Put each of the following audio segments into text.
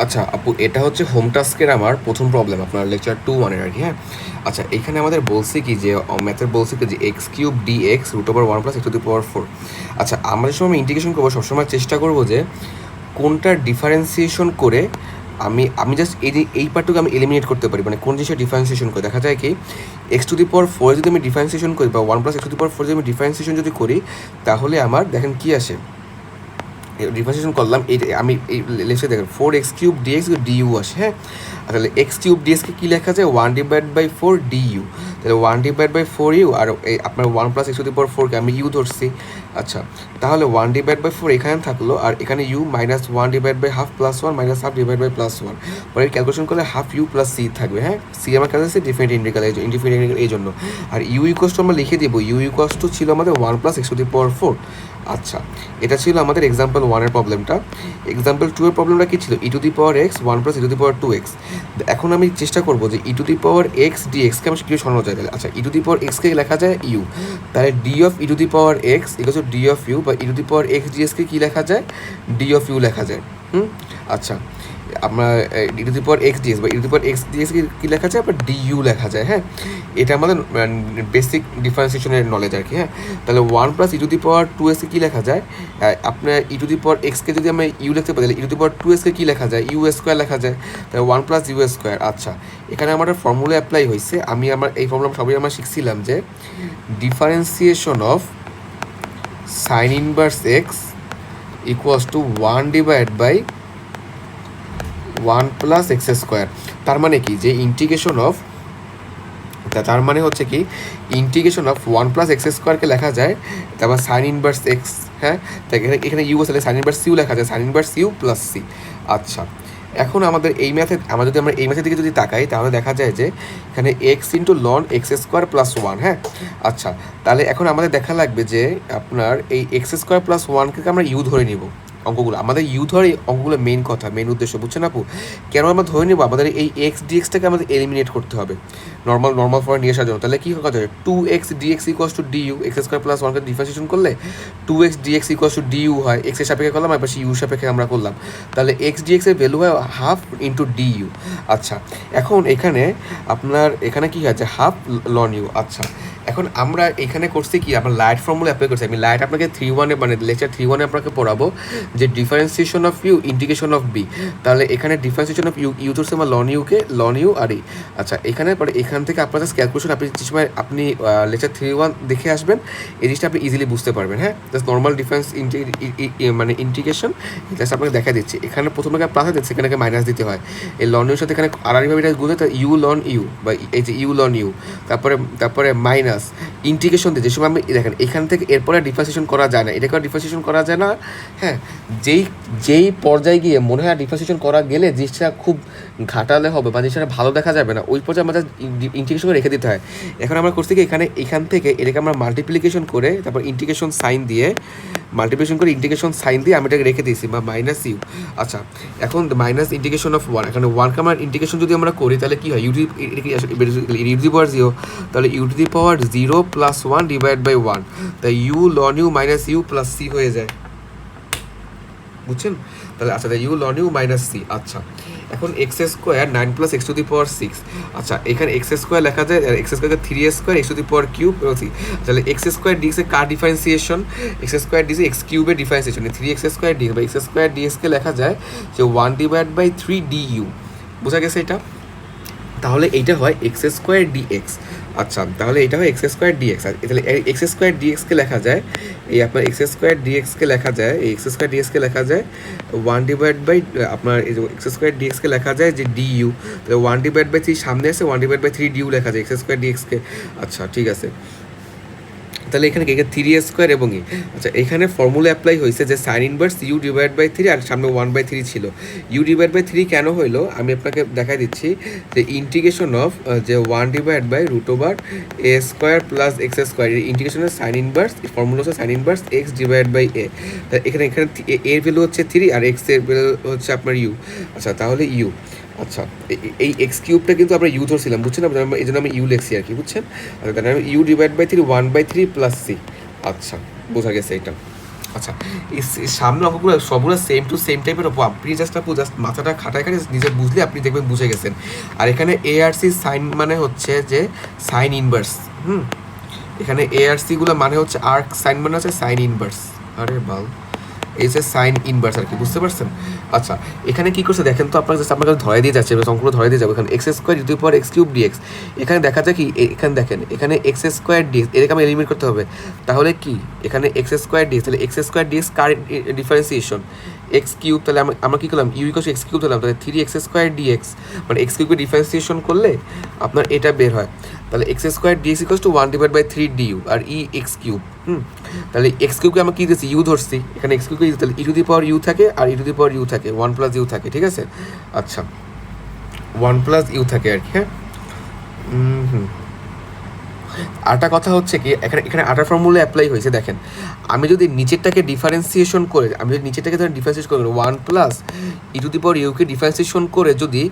আচ্ছা আপু, এটা হচ্ছে হোম টাস্কের আমার প্রথম প্রবলেম আপনার লেকচার 2-1 আর কি। হ্যাঁ, আচ্ছা এখানে আমাদের বলছে কি যে ম্যাথের বলছে কি যে x cube d x root over 1 + x⁴। আচ্ছা আমরা যে সময় ইন্টিগ্রেশন করবো সবসময় চেষ্টা করবো যে কোনটা ডিফারেন্সিয়েশন করে আমি জাস্ট এই পার্টটুকু আমি এলিমিনেট করতে পারি, মানে কোন জিনিসটা ডিফারেন্সিয়েশন করে দেখা যায় কি x⁴ যদি আমি ডিফারেন্সিয়েশন করি বা 1 + x⁴ যদি আমি ডিফারেন্সিয়েশন যদি করি, তাহলে আমার দেখেন কি আসে, ডিফারেন্সিয়েশন করলাম এই আমি এই লেখে দেখেন 4x³ dx du আসে। হ্যাঁ, তাহলে x³ dx কে কী লেখা যায় 1/4 du, তাহলে 1/4 u আর এই আপনার 1 + x⁴ কে আমি u ধরছি। আচ্ছা তাহলে 1/4 এখানে থাকলো আর এখানে u -1/½ + 1 -1/2 +1, পরে ক্যালকুলেশন করলে হাফ u + c থাকবে। হ্যাঁ, c আমার কাছে আছে ডিফারেন্ট ইন্টিগ্রাল এই জন্য, আর u ইকুয়াস টু আমরা লিখে দিব, u ইকুয়াস টু ছিল আমাদের 1 + x⁴। আচ্ছা এটা ছিল আমাদের এক্সাম্পল 1-এর প্রবলেমটা। এক্সাম্পল 2-এর প্রবলেমটা কী ছিল, e⁻x 1 + e⁻2x। এখন আমি চেষ্টা করবো যে e⁻x dx কে আমি কিছু সরানো যায় তাহলে। আচ্ছা e⁻x কে লেখা যায় u, তাহলে d of e⁻x equal to d of u, বা e⁻x dx কে কী লেখা যায় d অফ u লেখা যায়। আচ্ছা আমরা e⁻x dx বা e⁻x dx কী লেখা যায়, আবার du লেখা যায়। হ্যাঁ, এটা আমাদের বেসিক ডিফারেন্সিয়েশনের নলেজ আর কি। হ্যাঁ, তাহলে 1 + e⁻2x কী লেখা যায়, আপনার e⁻x কে যদি আমরা u লিখতে পারি তাহলে e⁻2x কে কী লেখা যায় u² লেখা যায়, তাহলে 1 + u²। আচ্ছা এখানে আমার ফর্মুলা অ্যাপ্লাই হয়েছে, আমার এই ফর্মুলা সবই আমরা শিখছিলাম যে differentiation of sign inverse x equals to 1/1 + x²। তার মানে কি যে ইন্টিগ্রেশন অফ, তার মানে হচ্ছে কি ইন্টিগ্রেশন অফ 1 + x² কে লেখা যায় তারপর সাইন ইনভার্স এক্স। হ্যাঁ, তাই এখানে ইউ আছে সাইন ইনভার্স ইউ লেখা যায়, সাইন ইনভার্স ইউ + c। আচ্ছা এখন আমাদের এই ম্যাথে আমরা এই ম্যাথের দিকে যদি তাকাই তাহলে দেখা যায় যে এখানে x × ln x² + 1। হ্যাঁ, আচ্ছা তাহলে এখন আমাদের দেখা লাগবে যে আপনার এই x² + 1 কে আমরা ইউ ধরে নিব অঙ্কগুলো, আমাদের ইউ ধরে অঙ্কগুলো মেইন কথা, মেইন উদ্দেশ্য বুঝছেন আপু, কেন আমরা ধরে নেব আমাদের এই x dx-টাকে আমাদের এলিমিনেট করতে হবে নর্মাল ফর্মে নিয়ে আসার জন্য। তাহলে কী কথা যায় 2x dx = du, x² + 1 কে ডিফারেন্সিয়েশন করলে 2x dx = du হয়, x এর সাপেক্ষে করলাম আর পাশে u সাপেক্ষে আমরা করলাম, তাহলে x dx এর ভ্যালু হয় হাফ ইন্টু du। আচ্ছা এখন এখানে আপনার এখানে কী আছে হাফ ln u। আচ্ছা এখন আমরা এখানে করছি কি আমরা লাইট ফর্মুলা অ্যাপ্লাই করছি, আমি লাইট আপনাকে 3-1-এ মানে লেকচার 3-1-এ আপনাকে পড়াবো যে differentiation of u integration of v. তাহলে এখানে ডিফারেন্সিয়েশন অফ ইউ ধরছে আমার ln u কে ln u আর এই। আচ্ছা এখানে পরে এখান থেকে আপনার জাস্ট ক্যালকুলেশন আপনি যে সময় আপনি লেকচার 3-1 দেখে আসবেন এই জিনিসটা আপনি ইজিলি বুঝতে পারবেন। হ্যাঁ, জাস্ট নর্মাল ডিফারেন্স মানে ইন্টিগ্রেশন জাস্ট আপনাকে দেখা দিচ্ছি, এখানে প্রথমে প্লাস দিচ্ছে এখানে মাইনাস দিতে হয়, এই ln u-র সাথে এখানে আড়াআড়িভাবে এটা গুণে তো ইউ ln u বা এই যে ইউ ln u, তারপরে মাইনাস ইন্টিগ্রেশন দিয়ে যে সময় আমি দেখেন এখান থেকে এরপরে ডিফারেন্সিয়েশন করা যায় না, এটাকে ডিফারেন্সিয়েশন করা যায় না। হ্যাঁ, যেই পর্যায়ে গিয়ে মনে হয় ডিফারেন্সিয়েশন করা গেলে জিনিসটা খুব ঘাটালে হবে বা জিনিসটা ভালো দেখা যাবে না, ওই পর্যায়ে আমাদের ইন্টিগ্রেশন করে রেখে দিতে হয়। এখন আমরা করছি কি এখান থেকে এটাকে আমরা মাল্টিপ্লিকেশন করে তারপর ইন্টিগ্রেশন সাইন দিয়ে আমি এটাকে রেখে দিয়েছি বা মাইনাস ইউ। আচ্ছা এখন মাইনাস ইন্টিগ্রেশন অফ 1, এখানে 1 আমার ইন্টিগ্রেশন যদি আমরা করি তাহলে কী হয় u⁻0, তাহলে u⁻0 + 1 / 1, তাই u ln u - u + c হয়ে যায়, বুঝছেন? তাহলে আচ্ছা তাই u ln u - c। আচ্ছা এখন x² 9 + x⁴। আচ্ছা এখানে x² লেখা যায় আর x² কে 3x² x⁴³ তাহলে x² dx এর কার ডিফারেন্সিয়েশন, x² dx x³ এর ডিফারেন্সিয়েশন 3x² dx বা x² dx কে লেখা যায় যে 1/3 du। বোঝা গেছে এটা? তাহলে এইটা হয় x² dx। আচ্ছা তাহলে এটা হয় x² dx, আর তাহলে x² dx কে লেখা যায় এই আপনার x² dx কে লেখা যায় এই x² dx কে লেখা যায় 1/ আপনার এই যে x² dx কে লেখা যায় যে du, তাহলে 1/3 সামনে আছে 1/3 du লেখা যায় x² dx কে। আচ্ছা ঠিক আছে, তাহলে এখানে 3a² এবং ই। আচ্ছা এখানে ফর্মুলা অ্যাপ্লাই হয়েছে যে সাইন ইনভার্স u/3 আর সামনে 1/3 ছিল, u/3 কেন হইলো আমি আপনাকে দেখাই দিচ্ছি যে ইন্টিগ্রেশন অফ যে 1/√a² + x² ইন্টিগ্রেশনের সাইন ইনভার্স ফর্মুলা হচ্ছে সাইন ইনভার্স x/a। এখানে এর ভ্যালু হচ্ছে 3 আর x এর ভ্যালু হচ্ছে আপনার u। আচ্ছা তাহলে u। আচ্ছা এই x³ কিন্তু আমরা ইউ ধরছিলাম বুঝছেন, এই জন্য আমি ইউ লিখছি আর কি, বুঝছেন? আচ্ছা তাহলে u/3 1/3 + c। আচ্ছা বোঝা গেছে এটা। আচ্ছা, সামনে অঙ্কগুলো সবগুলো সেম টু সেম টাইপের অঙ্ক। আপনি জাস্ট মাথাটা খাটায় খাটায় নিজে বুঝলে আপনি দেখবেন বুঝে গেছেন। আর এখানে এ আর সি সাইন মানে হচ্ছে যে সাইন ইনভার্স। এখানে এ আর সিগুলো মানে হচ্ছে আর্ক, সাইন মানে হচ্ছে সাইন ইনভার্স। আরে বাল, এই যে সাইন ইনভার্স আর কি, বুঝতে পারছেন? আচ্ছা, এখানে কি করছে দেখেন তো, আপনার জাস্ট আপনার কাছে ধরে দিয়ে যাচ্ছে, অঙ্কগুলো ধরে দিয়ে যাবে। এখানে x square u to the power x cube dx. এখানে দেখা যায় কি, এখানে দেখেন এখানে এক্স স্কোয়ার ডিএক্স, এটাকে আমি এলিমিনেট করতে হবে। তাহলে কি এখানে এক্স স্কোয়ার ডিএক্স, তাহলে এক্স স্কোয়ার ডিএক্স কার ডিফারেন্সিয়েশন? এক্স কিউব, তাহলে আমরা কি করলাম, u equal to x cube দিলাম, তাহলে 3x স্কোয়ার ডিএক্স, মানে এক্স কিউবকে ডিফারেন্সিয়েশন করলে আপনার এটা বের হয়। তাহলে x square dx equal to 1/3 du আর ই এক্স কিউব। তাহলে এক্স কিউবকে আমরা কী দিচ্ছি, ইউ ধরছি, এখানে এক্স কিউবকে তাহলে e to the power you থাকে আর ই টু দি পাওয়ার ইউ থাকে, 1 + ইউ থাকে, ঠিক আছে? আচ্ছা, 1 + ইউ থাকে আর কি, হ্যাঁ। আরেকটা কথা হচ্ছে কি, এখানে আটার ফর্মুলা অ্যাপ্লাই হয়েছে দেখেন। আমি যদি নিচেরটাকে ডিফারেন্সিয়েশন করে, আমি যদি নিচেরটাকে ধরেন ডিফারেন্সিয়েশন করে 1 + ই টু দি পাওয়ার ইউকে ডিফারেন্সিয়েশন করে, যদি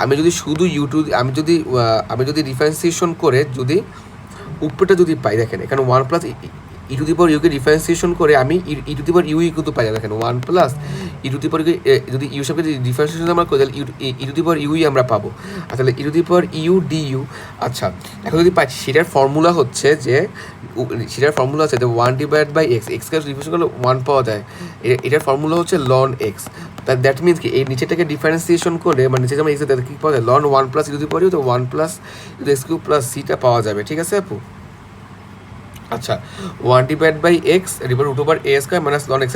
আমি যদি শুধু আমি যদি ডিফারেন্সিয়েশন করে যদি উপরটা যদি পাই, দেখেন এখানে 1 + ই টু দি পাওয়ার ইউকে ডিফারেন্সিয়েশন করে আমি ই টু দি পাওয়ার ইউ কিন্তু পাই, দেখেন 1 + ই টু দি পাওয়ার যদি ইউ সাথে যদি ডিফারেন্সিয়েশন আমরা করি, তাহলে e to the power UE আমরা পাবো। আর তাহলে e to the power u d u. আচ্ছা, এখন যদি পাই, সেটার ফর্মুলা হচ্ছে যে 1/x, এক্সকে ডিফারেন্সিয়েশন করলে 1 পাওয়া যায়। এটার ফর্মুলা হচ্ছে লন এক্স। দ্যাট মিনস কি, এই নিচেটাকে ডিফারেন্সিয়েশন করে, মানে নিচে যেমন এক্স, তাহলে কী পাওয়া যায়, ln 1 + e to the power u, তো 1 + এক্স কিউব প্লাস সিটা পাওয়া যাবে, ঠিক আছে আপু? আচ্ছা, 1/x √a² - ln x²।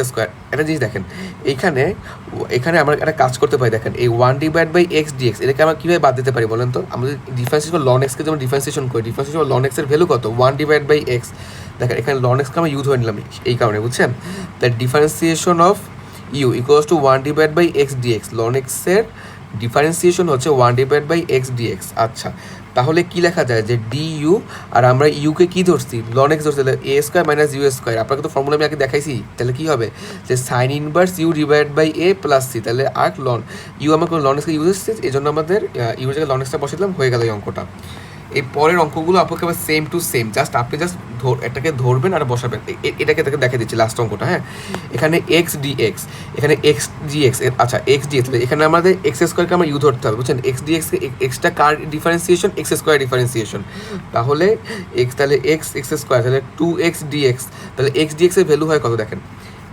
একটা জিনিস দেখেন, এখানে আমরা একটা কাজ করতে পারি, দেখেন এই 1/x dx এটাকে আমরা কীভাবে বাদ দিতে পারি বলেন তো? আমরা যদি ডিফারেন্সিয়েশন ln x কে যেমন ডিফারেন্সিয়েশন করি, ডিফারেন্সিয়েশন ln x এর ভ্যালু কত, 1/x। দেখেন এখানে ln x কে আমরা ইউ ধরে নিলাম এই কারণে, বুঝছেন? That differentiation of u equals to 1/x dx। ln x এর ডিফারেন্সিয়েশন হচ্ছে 1/x dx। আচ্ছা, তাহলে কি লেখা যায় যে ডি ইউ, আর আমরা ইউকে কি ধরছি, ln x ধরছি, তাহলে a² - u²। আপনাকে তো ফর্মুলা আমি আগে দেখাইছি, তাহলে কি হবে যে sign inverse you / a + c, তাহলে আর ln ইউ আমাকে ln x কে ইউজ হচ্ছে, এই জন্য আমাদের ইউর জায়গায় ln x-টা বসে দিলাম, হয়ে গেল এই অঙ্কটা। এই পরের অঙ্কগুলো আপনাকে আবার সেম টু সেম, জাস্ট আপনি এটাকে ধরবেন আর বসাবেন। এটাকে দেখে দিচ্ছি লাস্ট অঙ্কটা, হ্যাঁ। এখানে এক্স ডিএক্স, এখানে এক্স ডিএক্স, আচ্ছা এক্স ডিএক্স, এখানে আমাদের x² আমরা ইউ ধরতে হবে, বুঝছেন? এক্স ডিএক্স, এক্সটা কার ডিফারেন্সিয়েশন, x² ডিফারেন্সিয়েশন। তাহলে তাহলে x² তাহলে 2x dx, তাহলে x dx এর ভ্যালু হয় কত দেখেন,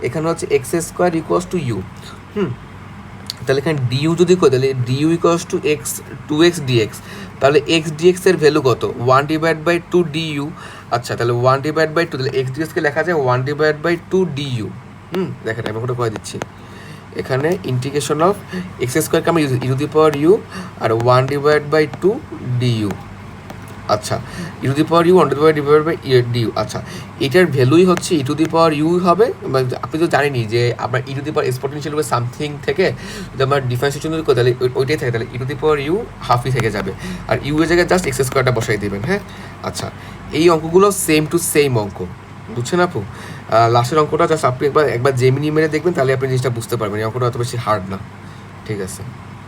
এখানে হচ্ছে x² = ইউ। তাহলে এখানে ডিইউ যদি করি, তাহলে DU equals to x 2x dx, তাহলে এক্স ডিএক্স এর ভ্যালু কত, 1/2 ডিইউ। আচ্ছা, তাহলে 1/2, তাহলে এক্স ডিএক্সকে লেখা যায় 1/2 ডিইউ। দেখেন আমি ওটা করে দিচ্ছি, এখানে ইন্টিগ্রেশন অফ x² কে আমরা e to the power u আর 1/2 ডিইউ। আচ্ছা, e to the power u 1/2 d u. আচ্ছা, এটার ভ্যালুই হচ্ছে ই টু দি পাওয়ার ইউ হবে। আপনি তো জানেনই যে আপনার ই টু দি পাওয়ার এক্সপোনেনশিয়াল বা সামথিং থেকে যদি আমার ডিফারেন্সিয়েশন যদি করি, তাহলে ওইটাই থাকে, তাহলে e to the power you হাফই থেকে যাবে, আর ইউ এর জায়গায় জাস্ট x² বসাই দেবেন, হ্যাঁ। আচ্ছা, এই অঙ্কগুলো সেম টু সেম অঙ্ক, বুঝছেন আপু? লাস্টের অঙ্কটা জাস্ট আপনি একবার জেমিনি মেরে দেখবেন, তাহলে আপনি জিনিসটা বুঝতে পারবেন, এই অঙ্কটা অত বেশি হার্ড না, ঠিক আছে?